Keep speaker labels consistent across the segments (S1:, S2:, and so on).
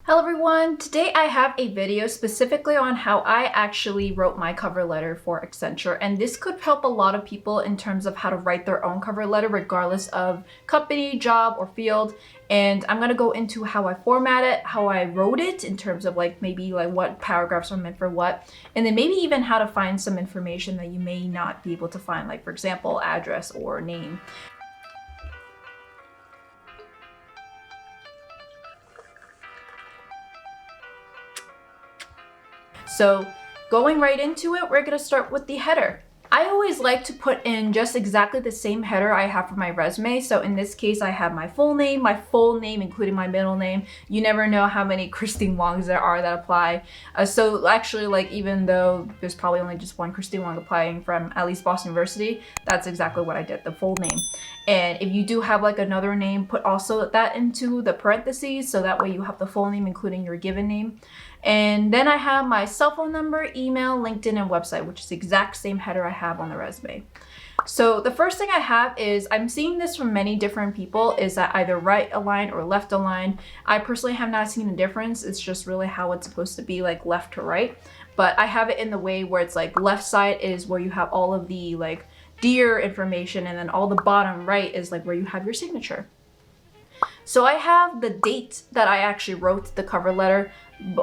S1: Hello everyone, today I have a video specifically on how I actually wrote my cover letter for Accenture, and this could help a lot of people in terms of how to write their own cover letter regardless of company, job, or field. And I'm going to go into how I format it, how I wrote it in terms of maybe what paragraphs are meant for what, and then maybe even how to find some information that you may not be able to find, like for example, address or name. So going right into it, we're gonna start with the header. I always like to put in just exactly the same header I have for my resume. So in this case, I have my full name including my middle name. You never know how many Christine Wongs there are that apply. So actually, even though there's probably only just one Christine Wong applying from at least Boston University, that's exactly what I did, the full name. And if you do have another name, put also that into the parentheses, so that way you have the full name including your given name. And then I have my cell phone number, email, LinkedIn, and website, which is the exact same header I have on the resume. So the first thing I have is, I'm seeing this from many different people, is that either right aligned or left aligned. I personally have not seen a difference. It's just really how it's supposed to be, left to right. But I have it in the way where it's left side is where you have all of the dear information, and then all the bottom right is where you have your signature. So I have the date that I actually wrote the cover letter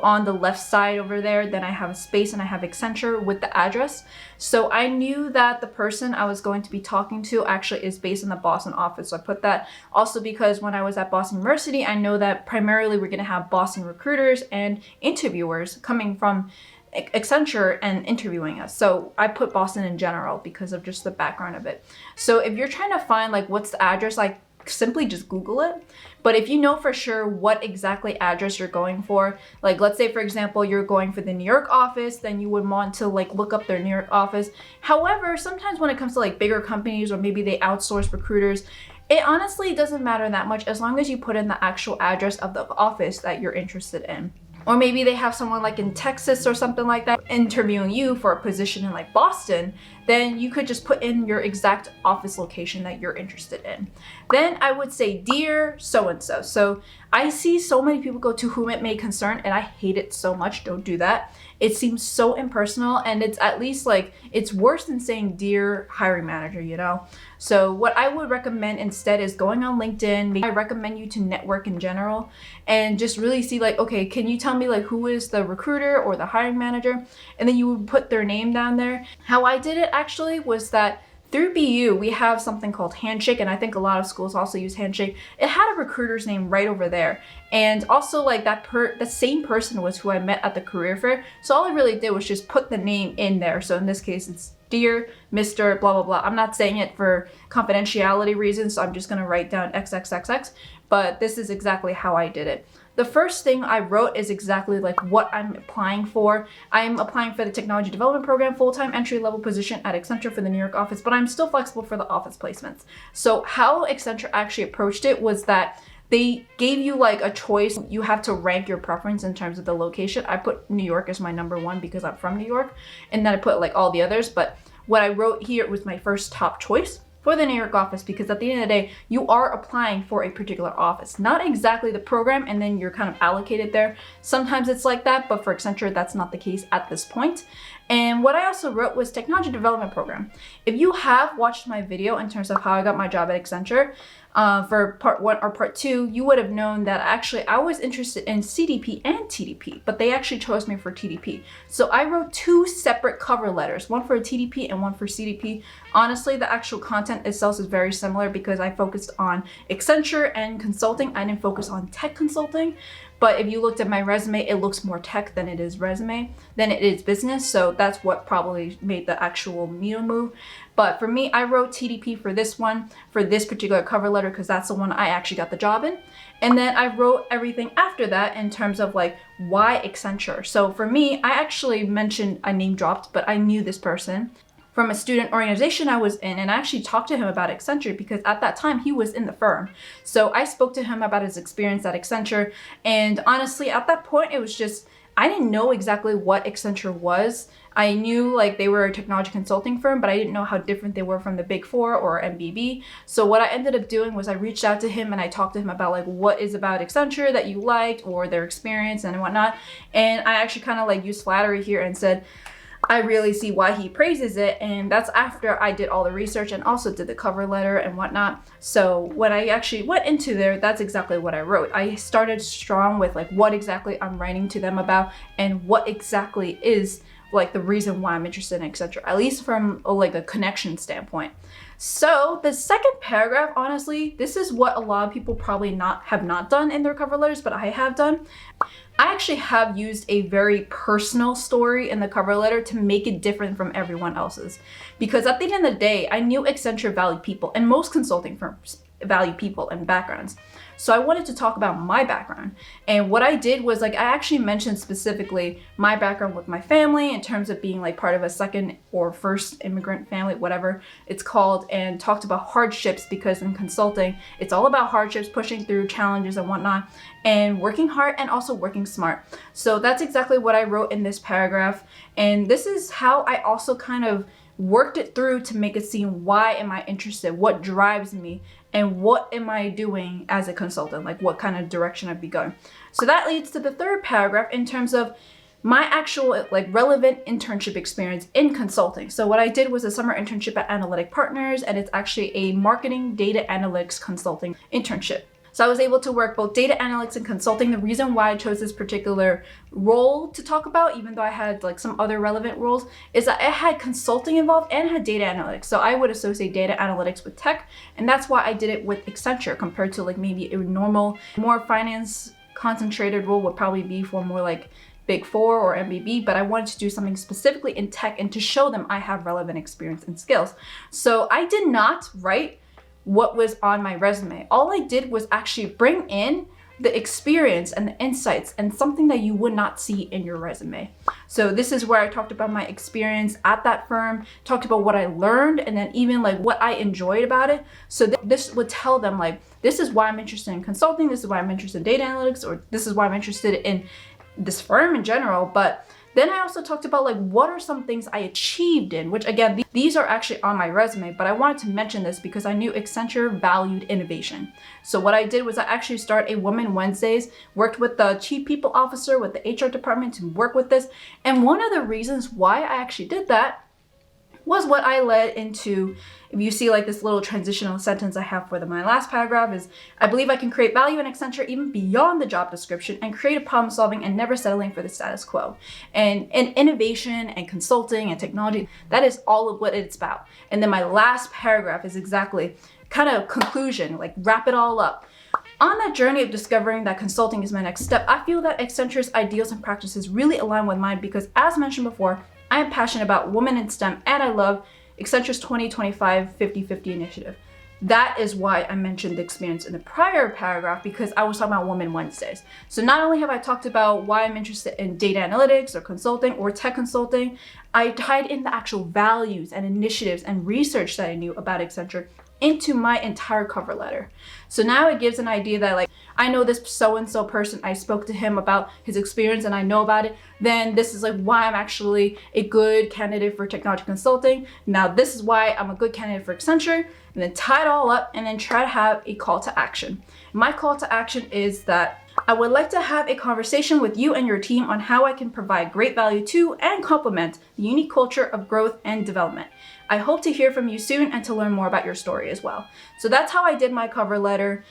S1: on the left side over there. Then I have a space and I have Accenture with the address. So I knew that the person I was going to be talking to actually is based in the Boston office. So I put that also because when I was at Boston University, I know that primarily we're going to have Boston recruiters and interviewers coming from Accenture and interviewing us. So I put Boston in general because of just the background of it. So if you're trying to find what's the address, simply just Google it. But if you know for sure what exactly address you're going for, let's say for example you're going for the New York office, then you would want to look up their New York office. However, sometimes when it comes to bigger companies, or maybe they outsource recruiters, it honestly doesn't matter that much as long as you put in the actual address of the office that you're interested in. Or maybe they have someone in Texas or something like that interviewing you for a position in Boston, then you could just put in your exact office location that you're interested in. Then I would say, dear so-and-so. So I see so many people go to whom it may concern, and I hate it so much. Don't do that. It seems so impersonal, and it's at least it's worse than saying dear hiring manager, you know? So what I would recommend instead is going on LinkedIn. I recommend you to network in general and just really see okay, can you tell me who is the recruiter or the hiring manager? And then you would put their name down there. How I did it actually was that through BU, we have something called Handshake, and I think a lot of schools also use Handshake. It had a recruiter's name right over there. And also the same person was who I met at the career fair. So all I really did was just put the name in there. So in this case, it's dear Mr. blah, blah, blah. I'm not saying it for confidentiality reasons, so I'm just gonna write down XXXX, but this is exactly how I did it. The first thing I wrote is exactly what I'm applying for. I'm applying for the Technology Development Program full-time entry-level position at Accenture for the New York office, but I'm still flexible for the office placements. So how Accenture actually approached it was that they gave you a choice. You have to rank your preference in terms of the location. I put New York as my number one because I'm from New York, and then I put all the others, but what I wrote here was my first top choice for the New York office, because at the end of the day, you are applying for a particular office, not exactly the program, and then you're kind of allocated there. Sometimes it's like that, but for Accenture, that's not the case at this point. And what I also wrote was Technology Development Program. If you have watched my video in terms of how I got my job at Accenture, for part 1 or part 2, you would have known that actually I was interested in CDP and TDP, but they actually chose me for TDP. So I wrote 2 separate cover letters, one for TDP and one for CDP. Honestly, the actual content itself is very similar because I focused on Accenture and consulting. I didn't focus on tech consulting. But if you looked at my resume, it looks more tech than it is business. So that's what probably made the actual needle move. But for me, I wrote TDP for this one, for this particular cover letter, because that's the one I actually got the job in. And then I wrote everything after that in terms of why Accenture. So for me, I actually mentioned, I name dropped, but I knew this person from a student organization I was in, and I actually talked to him about Accenture because at that time he was in the firm. So I spoke to him about his experience at Accenture, and honestly at that point it was just, I didn't know exactly what Accenture was. I knew like they were a technology consulting firm, but I didn't know how different they were from the Big Four or MBB. So what I ended up doing was I reached out to him and I talked to him about like what is about Accenture that you liked or their experience and whatnot. And I actually kind of like used flattery here and said, I really see why he praises it. And that's after I did all the research and also did the cover letter and whatnot. So when I actually went into there, that's exactly what I wrote. I started strong with like what exactly I'm writing to them about and what exactly is like the reason why I'm interested in Accenture, at least from like a connection standpoint. So the second paragraph, honestly, this is what a lot of people probably have not done in their cover letters, but I have done. I actually have used a very personal story in the cover letter to make it different from everyone else's. Because at the end of the day, I knew Accenture valued people, and most consulting firms value people and backgrounds. So I wanted to talk about my background. And what I did was like, I actually mentioned specifically my background with my family in terms of being like part of a second or first immigrant family, whatever it's called, and talked about hardships because in consulting, it's all about hardships, pushing through challenges and whatnot, and working hard and also working smart. So that's exactly what I wrote in this paragraph. And this is how I also kind of worked it through to make it seem why am I interested, what drives me, and what am I doing as a consultant, like what kind of direction I'd be going. So that leads to the third paragraph in terms of my actual like relevant internship experience in consulting. So what I did was a summer internship at Analytic Partners, and it's actually a marketing data analytics consulting internship. So I was able to work both data analytics and consulting. The reason why I chose this particular role to talk about, even though I had like some other relevant roles, is that it had consulting involved and had data analytics. So I would associate data analytics with tech, and that's why I did it with Accenture compared to like maybe a normal, more finance concentrated role would probably be for more like Big Four or MBB, but I wanted to do something specifically in tech and to show them I have relevant experience and skills. So I did not write what was on my resume. All I did was actually bring in the experience and the insights and something that you would not see in your resume. So this is where I talked about my experience at that firm, talked about what I learned, and then even like what I enjoyed about it. So this would tell them like, this is why I'm interested in consulting, this is why I'm interested in data analytics, or this is why I'm interested in this firm in general. But then I also talked about like what are some things I achieved in, which again, these are actually on my resume, but I wanted to mention this because I knew Accenture valued innovation. So what I did was I actually started a Women Wednesdays, worked with the chief people officer, with the HR department to work with this. And one of the reasons why I actually did that was what I led into. If you see like this little transitional sentence I have for my last paragraph is, I believe I can create value in Accenture even beyond the job description and create a problem solving and never settling for the status quo. And innovation and consulting and technology, that is all of what it's about. And then my last paragraph is exactly kind of conclusion, like wrap it all up. On that journey of discovering that consulting is my next step, I feel that Accenture's ideals and practices really align with mine because, as mentioned before, I am passionate about women in STEM, and I love Accenture's 2025 50-50 initiative. That is why I mentioned the experience in the prior paragraph, because I was talking about Women Wednesdays. So not only have I talked about why I'm interested in data analytics or consulting or tech consulting, I tied in the actual values and initiatives and research that I knew about Accenture into my entire cover letter. So now it gives an idea that like, I know this so-and-so person, I spoke to him about his experience and I know about it, then this is like why I'm actually a good candidate for technology consulting. Now this is why I'm a good candidate for Accenture, and then tie it all up and then try to have a call to action. My call to action is that I would like to have a conversation with you and your team on how I can provide great value to and complement the unique culture of growth and development. I hope to hear from you soon and to learn more about your story as well. So that's how I did my cover letter.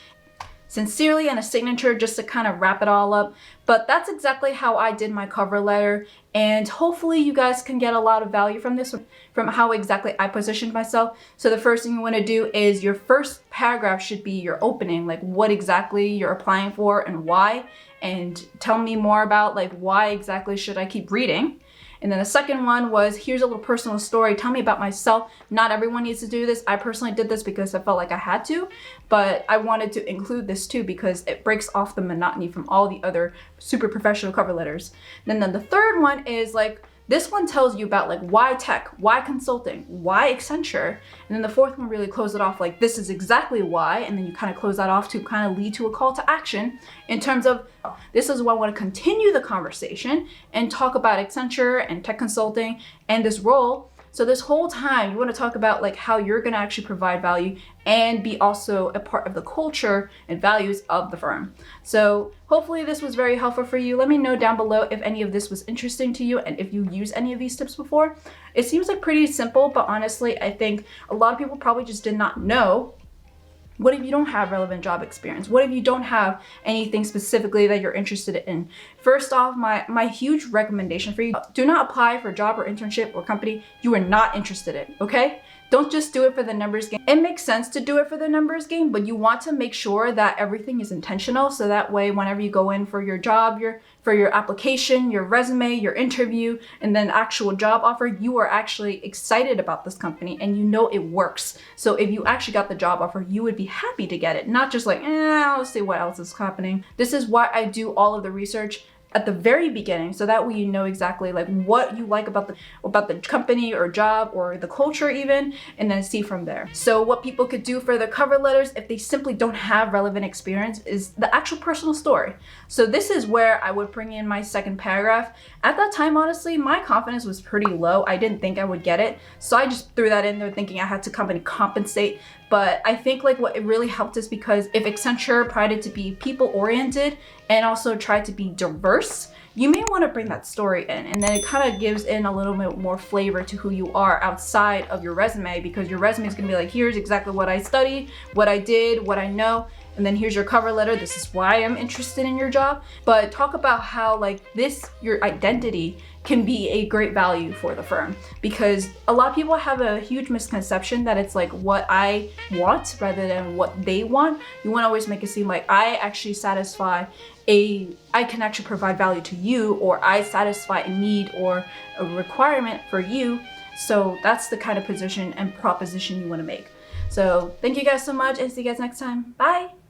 S1: Sincerely and a signature just to kind of wrap it all up. But that's exactly how I did my cover letter. And hopefully you guys can get a lot of value from this, from how exactly I positioned myself. So the first thing you want to do is your first paragraph should be your opening, like what exactly you're applying for and why. And tell me more about like why exactly should I keep reading. And then the second one was, here's a little personal story. Tell me about myself. Not everyone needs to do this. I personally did this because I felt like I had to, but I wanted to include this too because it breaks off the monotony from all the other super professional cover letters. And then the third one is like This one tells you about like why tech, why consulting, why Accenture. And then the fourth one really closed it off like this is exactly why. And then you kind of close that off to kind of lead to a call to action in terms of this is why I want to continue the conversation and talk about Accenture and tech consulting and this role. So this whole time you want to talk about like how you're going to actually provide value and be also a part of the culture and values of the firm. So hopefully this was very helpful for you. Let me know down below if any of this was interesting to you and if you use any of these tips before. It seems like pretty simple, but honestly, I think a lot of people probably just did not know. What if you don't have relevant job experience? What if you don't have anything specifically that you're interested in? First off, my huge recommendation for you, do not apply for a job or internship or company you are not interested in, okay? Don't just do it for the numbers game. It makes sense to do it for the numbers game, but you want to make sure that everything is intentional. So that way, whenever you go in for your job, for your application, your resume, your interview, and then actual job offer, you are actually excited about this company and you know it works. So if you actually got the job offer, you would be happy to get it, not just like, let's see what else is happening. This is why I do all of the research at the very beginning, so that way you know exactly like what you like about the company or job or the culture even, and then see from there. So what people could do for their cover letters if they simply don't have relevant experience is the actual personal story. So this is where I would bring in my second paragraph. At that time, honestly, my confidence was pretty low. I didn't think I would get it, so I just threw that in there thinking I had to compensate. But I think like what it really helped is because if Accenture prided to be people oriented and also tried to be diverse, you may want to bring that story in, and then it kind of gives in a little bit more flavor to who you are outside of your resume, because your resume is going to be like, here's exactly what I studied, what I did, what I know, and then here's your cover letter. This is why I'm interested in your job. But talk about how like this, your identity can be a great value for the firm, because a lot of people have a huge misconception that it's like what I want rather than what they want. You want to always make it seem like I actually I can actually provide value to you, or I satisfy a need or a requirement for you. So that's the kind of position and proposition you want to make. So thank you guys so much and see you guys next time. Bye.